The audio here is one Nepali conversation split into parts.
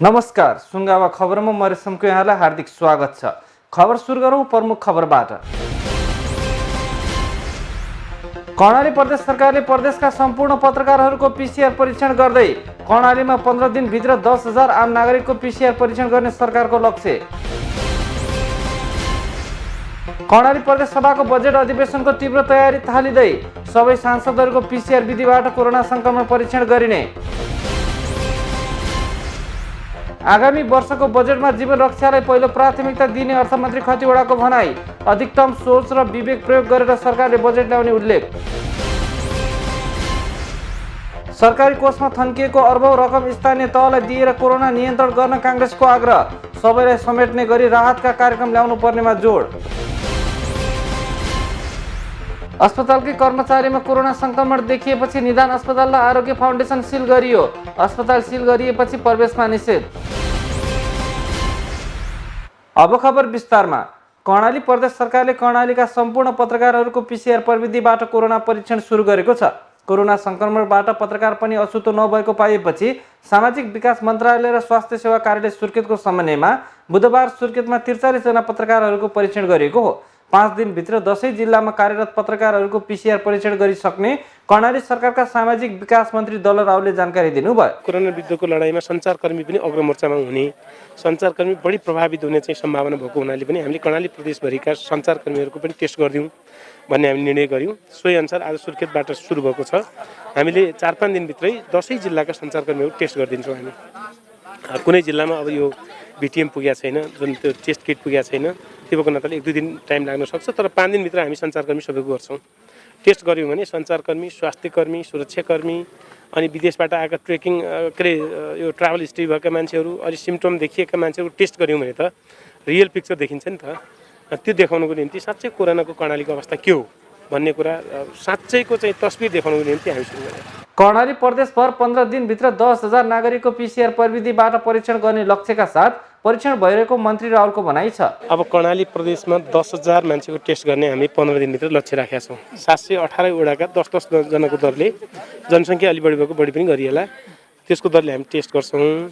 नमस्कार, सुनगावा खबरमा म रेशमको यहाँलाई हार्दिक स्वागत छ। खबर सुरु गरौँ प्रमुख खबरबाट। कर्णाली प्रदेश सरकारले प्रदेशका सम्पूर्ण पत्रकारहरूको पीसीआर परीक्षण गर्दै कर्णालीमा 15 दिनभित्र 10,000 आम नागरिकको पीसीआर परीक्षण गर्ने सरकारको लक्ष्य। कर्णाली प्रदेश सभाको बजेट अधिवेशनको तीव्र तयारी थालिँदै सबै सांसदहरूको पीसीआर विधिबाट कोरोना संक्रमण परीक्षण गरिने। आगामी वर्षको बजेटमा जीवन रक्षालाई पहिलो प्राथमिकता दिने अर्थमन्त्री खतिवडाको भनाई। अधिकतम सोच र विवेक प्रयोग गरेर सरकारले बजेट ल्याउने उल्लेख। सरकारी कोषमा थन्किएको अर्बौं रकम स्थानीय तहलाई दिएर कोरोना नियन्त्रण गर्न काङ्ग्रेसको आग्रह। सबैलाई समेट्ने गरी राहतका कार्यक्रम ल्याउनु पर्नेमा जोड। अस्पतालकै कर्मचारीमा कोरोना संक्रमण देखिएपछि निदान अस्पताल र आरोग्य फाउन्डेसन सिल गरियो। अस्पताल सिल गरिएपछि प्रवेशमा निषेध। अब खबर विस्तारमा। कर्णाली प्रदेश सरकारले कर्णालीका सम्पूर्ण पत्रकारहरूको पीसीआर प्रविधिबाट कोरोना परीक्षण सुरु गरेको छ। कोरोना संक्रमणबाट पत्रकार पनि अछुतो नभएको पाइएपछि सामाजिक विकास मन्त्रालय र स्वास्थ्य सेवा कार्यालय सुर्खेतको समन्वयमा बुधबार सुर्खेतमा 43 जना पत्रकारहरूको परीक्षण गरिएको हो। 5 दिनभित्र 10 जिल्लामा कार्यरत पत्रकारहरूको पीसीआर परीक्षण गरिसक्ने कर्णाली सरकारका सामाजिक विकास मन्त्री दल रावले जानकारी दिनुभयो। कोरोना विरुद्धको लडाईँमा सञ्चारकर्मी पनि अग्रमोर्चामा हुने, सञ्चारकर्मी बढी प्रभावित हुने चाहिँ सम्भावना भएको हुनाले पनि हामीले कर्णाली प्रदेशभरिका सञ्चारकर्मीहरूको पनि टेस्ट गरिदिउँ भन्ने हामी निर्णय गर्यौँ। सोही अनुसार आज सुर्खेतबाट सुरु भएको छ। हामीले 4-5 दिनभित्रै 10 जिल्लाका सञ्चारकर्मीहरू टेस्ट गरिदिन्छौँ। हामी कुनै जिल्लामा अब यो बीटीएम पुगेको छैन, जुन त्यो टेस्ट किट पुगेको छैन, त्यो भएको नाताले 1-2 दिन टाइम लाग्न सक्छ, तर 5 दिनभित्र हामी सञ्चारकर्मी सबैको गर्छौँ। टेस्ट गऱ्यौँ भने सञ्चारकर्मी, स्वास्थ्यकर्मी, सुरक्षाकर्मी अनि विदेशबाट आएका ट्रेकिङ यो ट्राभल हिस्ट्री भएका मान्छेहरू, अलि सिम्टम देखिएका मान्छेहरू टेस्ट गऱ्यौँ भने त रियल पिक्चर देखिन्छ नि त। त्यो देखाउनको निम्ति साँच्चै कोरोनाको कर्णालीको अवस्था के हो भन्ने कुरा साँच्चैको चाहिँ तस्बिर देखाउनको निम्ति हामी सुरु गरेका छौँ। कर्णाली प्रदेशभर 15 दिनभित्र 10,000 नागरिकको पीसीआर प्रविधिबाट परीक्षण गर्ने लक्ष्यका साथ परीक्षण भइरहेको मन्त्री रावलको भनाइ छ। अब कर्णाली प्रदेशमा 10,000 मान्छेको टेस्ट गर्ने हामी 15 दिनभित्र लक्ष्य राखेका छौँ। 718 वडाका 10-10 जनाको दरले जनसङ्ख्या अलि बढी भएको बढी पनि गरिएला, त्यसको दरले हामी टेस्ट गर्छौँ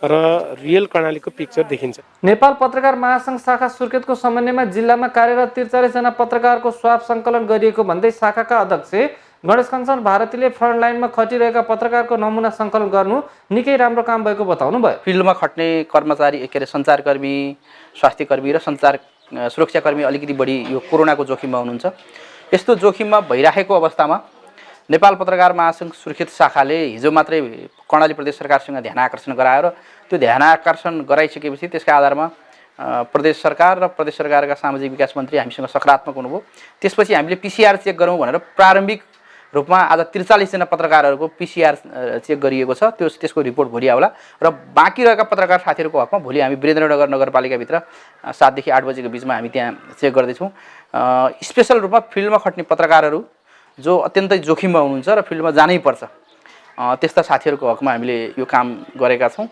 र रियल कर्णालीको पिक्चर देखिन्छ। नेपाल पत्रकार महासङ्घ शाखा सुर्खेतको समन्वयमा जिल्लामा कार्यरत 43 जना पत्रकारको स्वाब सङ्कलन गरिएको भन्दै शाखाका अध्यक्ष गणेश कञ्चन भारतीले फ्रन्टलाइनमा खटिरहेका पत्रकारको नमुना सङ्कलन गर्नु निकै राम्रो काम भएको बताउनु भयो। फिल्डमा खट्ने कर्मचारी सञ्चारकर्मी, स्वास्थ्यकर्मी र सुरक्षाकर्मी अलिकति बढी यो कोरोनाको जोखिममा हुनुहुन्छ। यस्तो जोखिममा भइराखेको अवस्थामा नेपाल पत्रकार महासङ्घ सुर्खेत शाखाले हिजो मात्रै कर्णाली प्रदेश सरकारसँग ध्यान आकर्षण गराएर त्यो ध्यान आकर्षण गराइसकेपछि त्यसका आधारमा प्रदेश सरकार र प्रदेश सरकारका सामाजिक विकास मन्त्री हामीसँग सकारात्मक हुनुभयो। त्यसपछि हामीले पीसीआर चेक गरौँ भनेर प्रारम्भिक रूपमा आज 43 जना पत्रकारहरूको पीसीआर चेक गरिएको छ। त्यसको रिपोर्ट भोलि आउला र बाँकी रहेका पत्रकार साथीहरूको हकमा भोलि हामी वीरेन्द्रनगर नगरपालिकाभित्र 7 देखि 8 बजेको बिचमा हामी त्यहाँ चेक गर्दैछौँ। स्पेसल रूपमा फिल्डमा खट्ने पत्रकारहरू जो अत्यन्तै जोखिममा हुनुहुन्छ र फिल्डमा जानै पर्छ त्यस्ता साथीहरूको हकमा हामीले यो काम गरेका छौँ।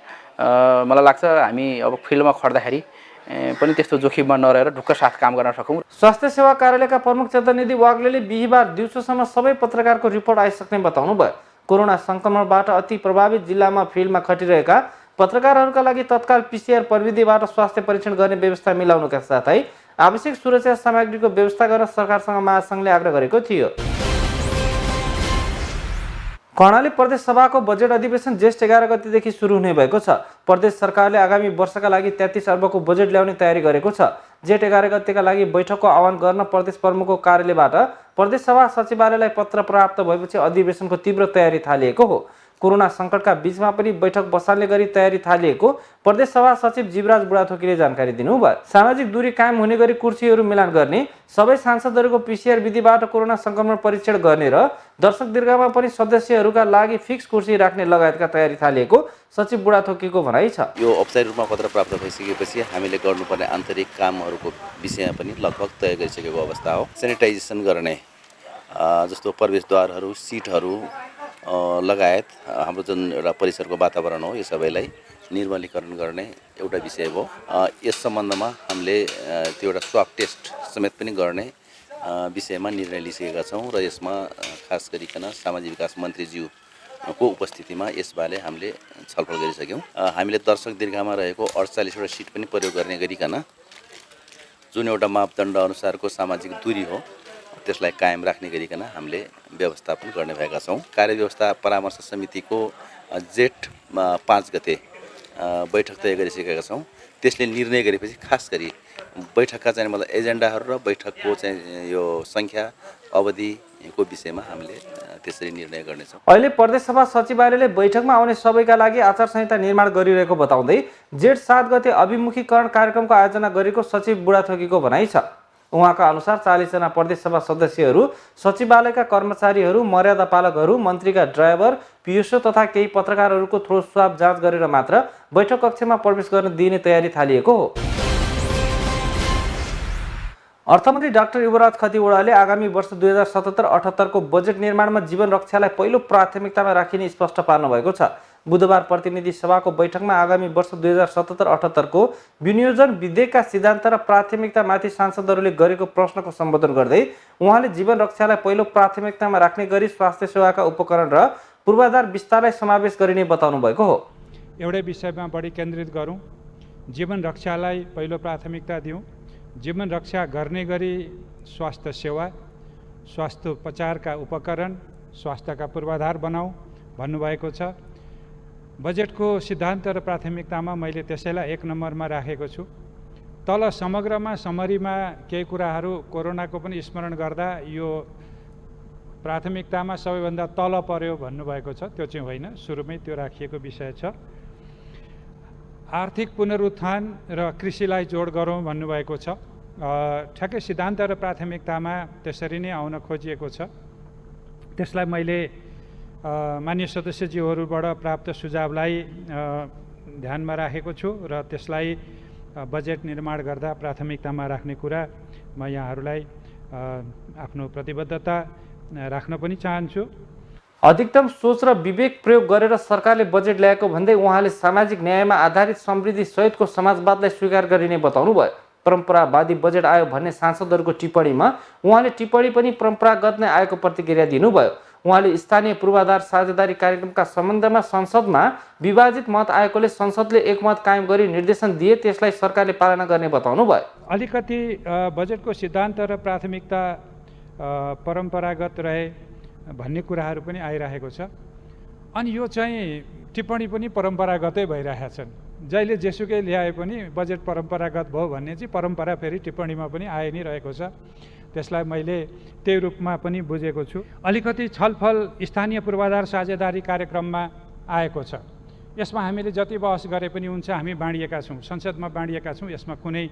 मलाई लाग्छ हामी अब फिल्डमा खट्दाखेरि पनि त्यस्तो जोखिममा नरहेर ढुक्क साथ काम गर्न सकौँ। स्वास्थ्य सेवा कार्यालयका प्रमुख चेतननिधि वाग्लेले बिहिबार दिउँसोसम्म सबै पत्रकारको रिपोर्ट आइसक्ने बताउनु भयो। कोरोना संक्रमणबाट अति प्रभावित जिल्लामा फिल्डमा खटिरहेका पत्रकारहरूका लागि तत्काल पीसीआर प्रविधिबाट स्वास्थ्य परीक्षण गर्ने व्यवस्था मिलाउनुका साथै आवश्यक सुरक्षा सामग्रीको व्यवस्था गर्न सरकारसँग महासङ्घले आग्रह गरेको थियो। कर्णाली प्रदेश सभाको बजेट अधिवेशन जेष्ठ 11 गतेदेखि सुरु हुने भएको छ। प्रदेश सरकारले आगामी वर्षका लागि 33 अर्बको बजेट ल्याउने तयारी गरेको छ। जेठ 11 गतेका लागि बैठकको आह्वान गर्न प्रदेश प्रमुखको कार्यालयबाट प्रदेश सभा सचिवालयलाई पत्र प्राप्त भएपछि अधिवेशनको तीव्र तयारी थालिएको हो। कोरोना सङ्कटका बीचमा पनि बैठक बसाल्ने गरी तयारी थालिएको प्रदेश सभा सचिव जीवराज बुढाथोकीले जानकारी दिनुभयो। सामाजिक दूरी कायम हुने गरी कुर्सीहरू मिलान गर्ने, सबै सांसदहरूको पीसीआर विधिबाट कोरोना संक्रमण परीक्षण गर्ने र दर्शक दीर्घामा पनि सदस्यहरूका लागि फिक्स कुर्सी राख्ने लगायतका तयारी थालिएको सचिव बुढाथोकीको भनाइ छ। यो औपचारिक रूपमा पत्र प्राप्त भइसकेपछि हामीले गर्नुपर्ने आन्तरिक कामहरूको विषयमा पनि लगभग तय गरिसकेको अवस्था हो। सेनिटाइजेसन गर्ने जस्तो प्रवेशद्वारहरू, सिटहरू लगायत हाम्रो जुन एउटा परिसरको वातावरण हो यो सबैलाई निर्मलीकरण गर्ने एउटा विषय हो। यस सम्बन्धमा हामीले त्यो एउटा स्वाब टेस्ट समेत पनि गर्ने विषयमा निर्णय लिइसकेका छौँ र यसमा खास गरिकन सामाजिक विकास मन्त्रीज्यू को उपस्थितिमा यसबारे हामीले छलफल गरिसक्यौँ। हामीले दर्शक दीर्घामा रहेको 48वटा सिट पनि प्रयोग गर्ने गरिकन जुन एउटा मापदण्ड अनुसारको सामाजिक दूरी हो त्यसलाई कायम राख्ने गरिकन हामीले व्यवस्थापन गर्ने भएका छौँ। कार्यव्यवस्था परामर्श समितिको जेठ 5 गते बैठक तय गरिसकेका छौँ। त्यसले निर्णय गरेपछि खास गरी बैठकका चाहिँ मतलब एजेन्डाहरू र बैठकको चाहिँ यो सङ्ख्या अवधिको विषयमा हामीले त्यसरी निर्णय गर्नेछौँ। अहिले प्रदेश सभा सचिवालयले बैठकमा आउने सबैका लागि आचार संहिता निर्माण गरिरहेको बताउँदै जेठ 7 गते अभिमुखीकरण कार्यक्रमको आयोजना गरेको सचिव बुढाथोकीको भनाइ छ। उहाँका अनुसार 40 जना प्रदेश सभा सदस्यहरू, सचिवालयका कर्मचारीहरू, मर्यादा पालकहरू, मन्त्रीका ड्राइभर, पियुसो तथा केही पत्रकारहरूको थ्रोट स्वाब जाँच गरेर मात्र बैठक कक्षमा प्रवेश गर्न दिने तयारी थालिएको हो। अर्थमन्त्री डाक्टर युवराज खतिवडाले आगामी वर्ष 2077-78 को बजेट निर्माणमा जीवन रक्षालाई पहिलो प्राथमिकतामा राखिने स्पष्ट पार्नु भएको छ। बुधबार प्रतिनिधि सभाको बैठकमा आगामी वर्ष 2077-78 को विनियोजन विधेयकका सिद्धान्त र प्राथमिकतामाथि सांसदहरूले गरेको प्रश्नको सम्बोधन गर्दै उहाँले जीवन रक्षालाई पहिलो प्राथमिकतामा राख्ने गरी स्वास्थ्य सेवाका उपकरण र पूर्वाधार विस्तारलाई समावेश गरिने बताउनु भएको हो। एउटै विषयमा बढी केन्द्रित गरौँ, जीवन रक्षालाई पहिलो प्राथमिकता दिउँ, जीवन रक्षा गर्ने गरी स्वास्थ्य सेवा, स्वास्थ्य उपचारका उपकरण, स्वास्थ्यका पूर्वाधार बनाऊ भन्नुभएको छ। बजेटको सिद्धान्त र प्राथमिकतामा मैले त्यसैलाई 1 नम्बरमा राखेको छु। तल समग्रमा समरीमा केही कुराहरू कोरोनाको पनि स्मरण गर्दा यो प्राथमिकतामा सबैभन्दा तल पर्यो भन्नुभएको छ। त्यो चाहिँ होइन, सुरुमै त्यो राखिएको विषय छ। आर्थिक पुनरुत्थान र कृषिलाई जोड गरौँ भन्नुभएको छ। ठ्याक्कै सिद्धान्त र प्राथमिकतामा त्यसरी नै आउन खोजिएको छ। त्यसलाई मैले मान्य सदस्यज्यूहरूबाट प्राप्त सुझावलाई ध्यानमा राखेको छु र त्यसलाई बजेट निर्माण गर्दा प्राथमिकतामा राख्ने कुरा म यहाँहरूलाई आफ्नो प्रतिबद्धता राख्न पनि चाहन्छु। अधिकतम सोच र विवेक प्रयोग गरेर सरकारले बजेट ल्याएको भन्दै उहाँले सामाजिक न्यायमा आधारित समृद्धि सहितको समाजवादलाई स्वीकार गरिने बताउनु भयो। परम्परावादी बजेट आयो भन्ने सांसदहरूको टिप्पणीमा उहाँले टिप्पणी पनि परम्परागत नै आएको प्रतिक्रिया दिनुभयो। उहाँले स्थानीय पूर्वाधार साझेदारी कार्यक्रमका सम्बन्धमा संसदमा विभाजित मत आएकोले संसदले एकमत कायम गरी निर्देशन दिए, त्यसलाई सरकारले पालना गर्ने बताउनु भयो। अलिकति बजेटको सिद्धान्त र प्राथमिकता परम्परागत रहे भन्ने कुराहरू पनि आइरहेको छ। अनि यो चाहिँ टिप्पणी पनि परम्परागतै भइरहेछन्। जहिले जेसुकै ल्याए पनि बजेट परम्परागत भयो भन्ने चाहिँ परम्परा फेरि टिप्पणीमा पनि आइ नै रहेको छ। त्यसलाई मैले त्यही रूपमा पनि बुझेको छु। अलिकति छलफल स्थानीय पूर्वाधार साझेदारी कार्यक्रममा आएको छ। यसमा हामीले जति बहस गरे पनि हुन्छ, हामी बाँडिएका छौँ, संसदमा बाँडिएका छौँ। यसमा कुनै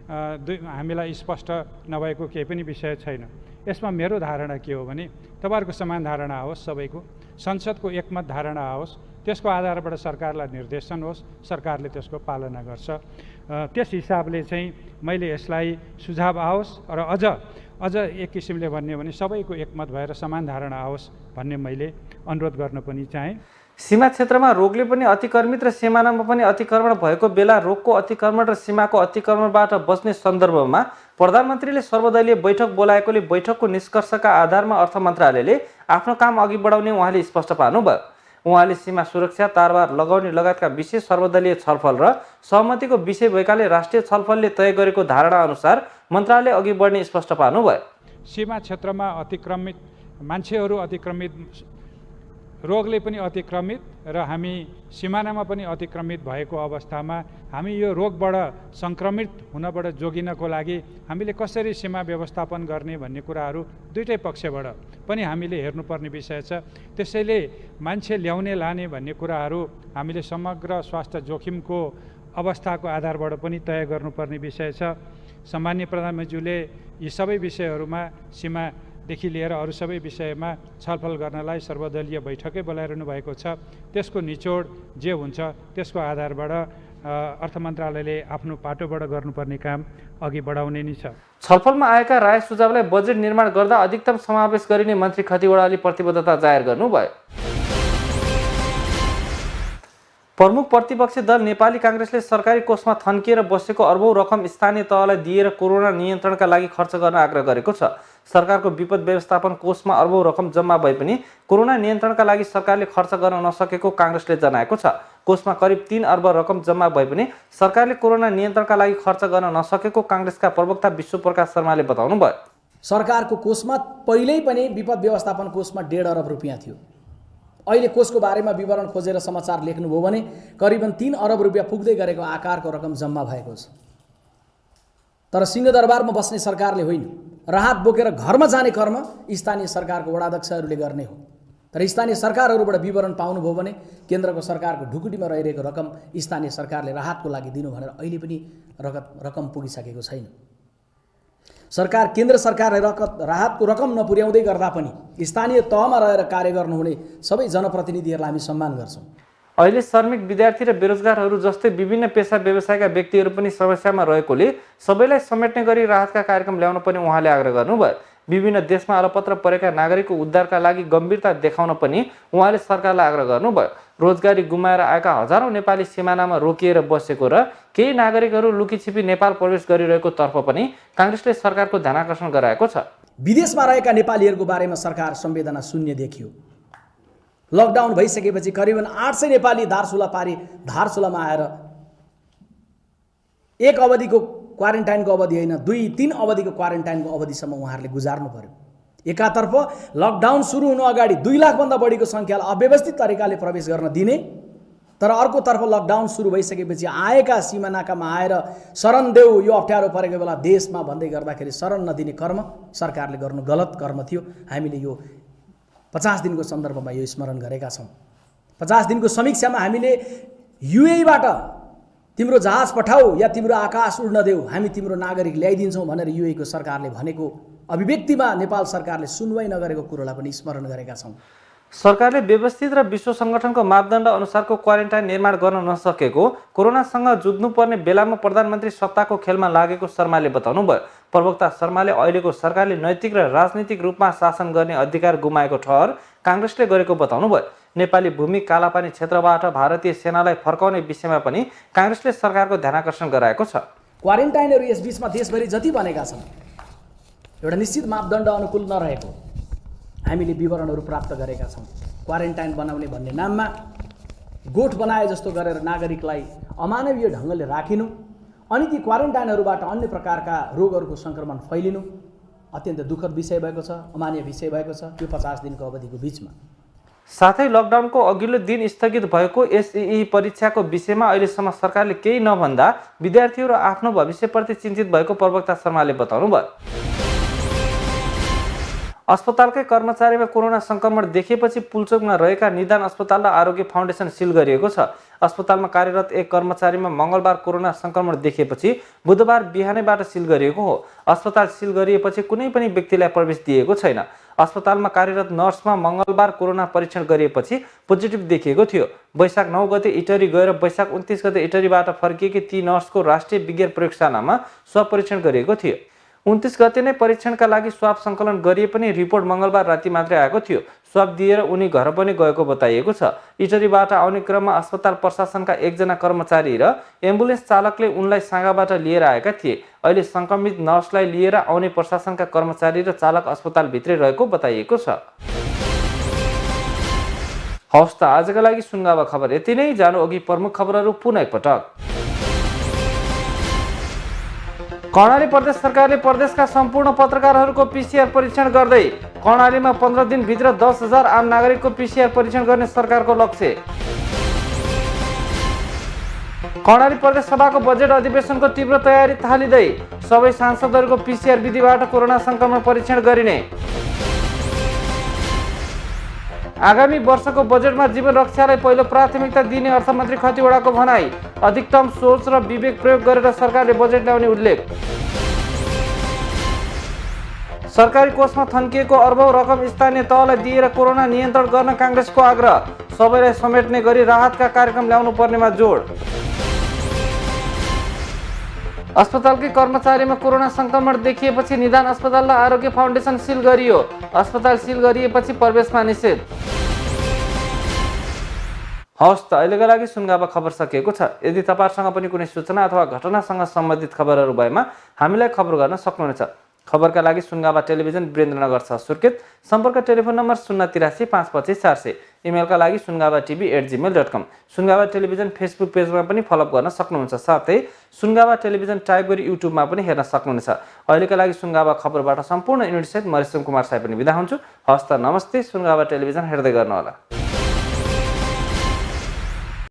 हामीलाई स्पष्ट नभएको केही पनि विषय छैन। यसमा मेरो धारणा के हो भने तपाईँहरूको समान धारणा आओस्, सबैको संसदको एकमत धारणा आओस्, त्यसको आधारबाट सरकारलाई निर्देशन होस्, सरकारले त्यसको पालना गर्छ। त्यस हिसाबले चाहिँ मैले यसलाई सुझाव आओस् र अझ एक किसिमले भन्यो भने सबैको एकमत भएर समान धारणा आओस् भन्ने मैले अनुरोध गर्न पनि चाहेँ। सीमा क्षेत्रमा रोगले पनि अतिक्रमित र सिमानामा पनि अतिक्रमण भएको बेला रोगको अतिक्रमण र सीमाको अतिक्रमणबाट बच्ने सन्दर्भमा प्रधानमन्त्रीले सर्वदलीय बैठक बोलाएकोले बैठकको निष्कर्षका आधारमा अर्थ मन्त्रालयले आफ्नो काम अघि बढाउने उहाँले स्पष्ट पार्नुभयो। उहाँले सीमा सुरक्षा, तारबार लगाउने लगायतका विषय सर्वदलीय छलफल र सहमतिको विषय भएकाले राष्ट्रिय छलफलले तय गरेको धारणा अनुसार मन्त्रालय अघि बढ्ने स्पष्ट पार्नुभयो। सीमा क्षेत्रमा अतिक्रमित मान्छेहरू अतिक्रमित, रोगले पनि अतिक्रमित र हामी सिमानामा पनि अतिक्रमित भएको अवस्थामा हामी यो रोगबाट सङ्क्रमित हुनबाट जोगिनको लागि हामीले कसरी सीमा व्यवस्थापन गर्ने भन्ने कुराहरू दुईटै पक्षबाट पनि हामीले हेर्नुपर्ने विषय छ। त्यसैले मान्छे ल्याउने लाने भन्ने कुराहरू हामीले समग्र स्वास्थ्य जोखिमको अवस्थाको आधारबाट पनि तय गर्नुपर्ने विषय छ। सम्माननीय प्रधानमन्त्रीले यी सबै विषयहरूमा सीमादेखि लिएर अरू सबै विषयमा छलफल गर्नलाई सर्वदलीय बैठकै बोलाइरहनु भएको छ। त्यसको निचोड जे हुन्छ त्यसको आधारबाट अर्थ मन्त्रालयले आफ्नो पाटोबाट गर्नुपर्ने काम अघि बढाउने नै छ। छलफलमा आएका राय सुझावलाई बजेट निर्माण गर्दा अधिकतम समावेश गरिने मन्त्री खतिवडाले प्रतिबद्धता जाहेर गर्नुभयो। प्रमुख प्रतिपक्षी दल नेपाली काङ्ग्रेसले सरकारी कोषमा थन्किएर बसेको अर्बौं रकम स्थानीय तहलाई दिएर कोरोना नियन्त्रणका लागि खर्च गर्न आग्रह गरेको छ। सरकारको विपद व्यवस्थापन कोषमा अर्बौं रकम जम्मा भए पनि कोरोना नियन्त्रणका लागि सरकारले खर्च गर्न नसकेको काङ्ग्रेसले जनाएको छ। कोषमा करिब 3 अर्ब रकम जम्मा भए पनि सरकारले कोरोना नियन्त्रणका लागि खर्च गर्न नसकेको काङ्ग्रेसका प्रवक्ता विश्वप्रकाश शर्माले बताउनुभयो। सरकारको कोषमा पहिल्यै पनि विपद व्यवस्थापन कोषमा 1.5 अरब रुपियाँ थियो। अहिले कोषको बारेमा विवरण खोजेर समाचार लेख्नुभयो भने करिबन 3 अरब रुपियाँ पुग्दै गरेको आकारको रकम जम्मा भएको छ। तर सिंहदरबारमा बस्ने सरकारले होइन, राहत बोकेर घरमा जाने कर्म स्थानीय सरकारको वडाध्यक्षहरूले गर्ने हो। तर स्थानीय सरकारहरूबाट विवरण पाउनुभयो भने केन्द्रको सरकारको ढुकुटीमा रहिरहेको रकम स्थानीय सरकारले राहतको लागि दिनु भनेर अहिले पनि रकम पुगिसकेको छैन। सरकार केन्द्र सरकारले राहतको रकम नपुर्याउँदै गर्दा पनि स्थानीय तहमा रहेर कार्य गर्नुहुने सबै जनप्रतिनिधिहरूलाई हामी सम्मान गर्छौँ। अहिले श्रमिक, विद्यार्थी र बेरोजगारहरू जस्तै विभिन्न पेसा व्यवसायका व्यक्तिहरू पनि समस्यामा रहेकोले सबैलाई समेट्ने गरी राहतका कार्यक्रम ल्याउन पनि उहाँले आग्रह गर्नुभयो। विभिन्न देशमा अलपत्र परेका नागरिकको उद्धारका लागि गम्भीरता देखाउन पनि उहाँले सरकारलाई आग्रह गर्नुभयो। रोजगारी गुमाएर आएका हजारौं नेपाली सिमानामा रोकिएर बसेको र केही नागरिकहरू लुकीछिपी नेपाल प्रवेश गरिरहेको तर्फ पनि काङ्ग्रेसले सरकारको ध्यानाकर्षण गराएको छ। विदेशमा रहेका नेपालीहरूको बारेमा सरकार संवेदना शून्य देखियो। लकडाउन भइसकेपछि करिबन 800 नेपाली धारचुलामा आएर एक अवधिको क्वारेन्टाइनको अवधि होइन, 2-3 अवधिको क्वारेन्टाइनको अवधिसम्म उहाँहरूले गुजार्नु पर्यो। एकातर्फ लकडाउन सुरु हुनु अगाडि 2 लाखभन्दा बढीको सङ्ख्यालाई अव्यवस्थित तरिकाले प्रवेश गर्न दिने, तर अर्कोतर्फ लकडाउन सुरु भइसकेपछि आएका सिमानाकामा आएर शरण देऊ, यो अप्ठ्यारो परेको बेला देशमा भन्दै गर्दाखेरि शरण नदिने कर्म सरकारले गर्नु गलत कर्म थियो। हामीले यो 50 दिनको सन्दर्भमा यो स्मरण गरेका छौँ। 50 दिनको समीक्षामा हामीले युएईबाट तिम्रो जहाज पठाऊ या तिम्रो आकाश उड्न देऊ, हामी तिम्रो नागरिक ल्याइदिन्छौँ भनेर युएईको सरकारले भनेको अभिव्यक्तिमा नेपाल सरकारले सुनवाई नगरेको कुरोलाई पनि स्मरण गरेका छौँ। सरकारले व्यवस्थित र विश्व सङ्गठनको मापदण्ड अनुसारको क्वारेन्टाइन निर्माण गर्न नसकेको, कोरोनासँग जुझ्नुपर्ने बेलामा प्रधानमन्त्री सत्ताको खेलमा लागेको शर्माले बताउनुभयो। प्रवक्ता शर्माले अहिलेको सरकारले नैतिक र राजनीतिक रूपमा शासन गर्ने अधिकार गुमाएको ठहर काङ्ग्रेसले गरेको बताउनुभयो। नेपाली भूमि कालापानी क्षेत्रबाट भारतीय सेनालाई फर्काउने विषयमा पनि काङ्ग्रेसले सरकारको ध्यानाकर्षण गराएको छ। क्वारेन्टाइनहरू यस बीचमा देशभरि जति बनेका छन् एउटा निश्चित मापदण्ड अनुकूल नरहेको हामीले विवरणहरू प्राप्त गरेका छौँ। क्वारेन्टाइन बनाउने भन्ने नाममा गोठ बनाए जस्तो गरेर नागरिकलाई अमानवीय ढङ्गले राखिनु अनि ती क्वारेन्टाइनहरूबाट अन्य प्रकारका रोगहरूको सङ्क्रमण फैलिनु अत्यन्त दुःखद विषय भएको छ, अमान्य विषय भएको छ यो 50 दिनको अवधिको बिचमा। साथै लकडाउनको अघिल्लो दिन स्थगित भएको एसईई परीक्षाको विषयमा अहिलेसम्म सरकारले केही नभन्दा विद्यार्थीहरू आफ्नो भविष्यप्रति चिन्तित भएको प्रवक्ता शर्माले बताउनुभयो। अस्पतालकै कर्मचारीमा कोरोना सङ्क्रमण देखिएपछि पुल्चोकमा रहेका निदान अस्पताल र आरोग्य फाउन्डेसन सिल गरिएको छ। अस्पतालमा कार्यरत एक कर्मचारीमा मङ्गलबार कोरोना सङ्क्रमण देखिएपछि बुधबार बिहानैबाट सिल गरिएको हो। अस्पताल सिल गरिएपछि कुनै पनि व्यक्तिलाई प्रवेश दिएको छैन। अस्पतालमा कार्यरत नर्समा मङ्गलबार कोरोना परीक्षण गरिएपछि पोजिटिभ देखिएको थियो। वैशाख 9 गते इटरी गएर वैशाख 29 गते इटरीबाट फर्किएकी ती नर्सको राष्ट्रिय विज्ञान प्रयोगशालामा स्वाब परीक्षण गरिएको थियो। 29 गते नै परीक्षणका लागि स्वाब सङ्कलन गरिए पनि रिपोर्ट मङ्गलबार राति मात्रै आएको थियो। स्वाब दिएर उनी घर पनि गएको बताइएको छ। इटरीबाट आउने क्रममा अस्पताल प्रशासनका एकजना कर्मचारी र एम्बुलेन्स चालकले उनलाई साँगाबाट लिएर आएका थिए। अहिले सङ्क्रमित नर्सलाई लिएर आउने प्रशासनका कर्मचारी र चालक अस्पतालभित्रै रहेको बताइएको छ। हवस् त आजका लागि सुनगावा खबर यति नै। जानु अघि प्रमुख खबरहरू पुनः एकपटक। कर्णाली प्रदेश सरकारले प्रदेशका सम्पूर्ण पत्रकारहरूको पीसीआर परीक्षण गर्दै कर्णालीमा 15 दिनभित्र 10,000 आम नागरिकको पीसीआर परीक्षण गर्ने सरकारको लक्ष्य। कर्णाली प्रदेश सभाको बजेट अधिवेशनको तीव्र तयारी थालिँदै सबै सांसदहरूको पीसीआर विधिबाट कोरोना सङ्क्रमण परीक्षण गरिने। आगामी वर्षको बजेटमा जीवन रक्षालाई पहिलो प्राथमिकता दिने अर्थमन्त्री खतिवडाको भनाई। अधिकतम सोच र विवेक प्रयोग गरेर सरकारले बजेट ल्याउने उल्लेख। सरकारी कोषमा थन्किएको अर्बौं रकम स्थानीय तहलाई दिएर कोरोना नियन्त्रण गर्न काङ्ग्रेसको आग्रह। सबैलाई समेट्ने गरी राहतका कार्यक्रम ल्याउनु पर्नेमा जोड। अस्पतालकै कर्मचारीमा कोरोना सङ्क्रमण देखिएपछि निदान अस्पताल र आरोग्य फाउन्डेसन सिल गरियो। अस्पताल सिल गरिएपछि प्रवेशमा निषेध। हवस् त अहिलेका लागि सुनगावा खबर सकिएको छ। यदि तपाईँसँग पनि कुनै सूचना अथवा घटनासँग सम्बन्धित खबरहरू भएमा हामीलाई खबर गर्न सक्नुहुनेछ। खबरका लागि सुनगावा टेलिभिजन वीरेन्द्रनगर 6 सुर्खेत। सम्पर्क टेलिफोन नम्बर 083 525 400। इमेलका लागि sungavatv@gmail.com। सुनगावा टेलिभिजन फेसबुक पेजमा पनि फलोअप गर्न सक्नुहुन्छ। साथै सुनगावा टेलिभिजन टाइप गरी युट्युबमा पनि हेर्न सक्नुहुनेछ। अहिलेका लागि सुनगावा खबरबाट सम्पूर्ण युनिट सहित म रेशम कुमार साई पनि बिदा हुन्छु। हस्त नमस्ते। सुनगावा टेलिभिजन हेर्दै गर्नुहोला।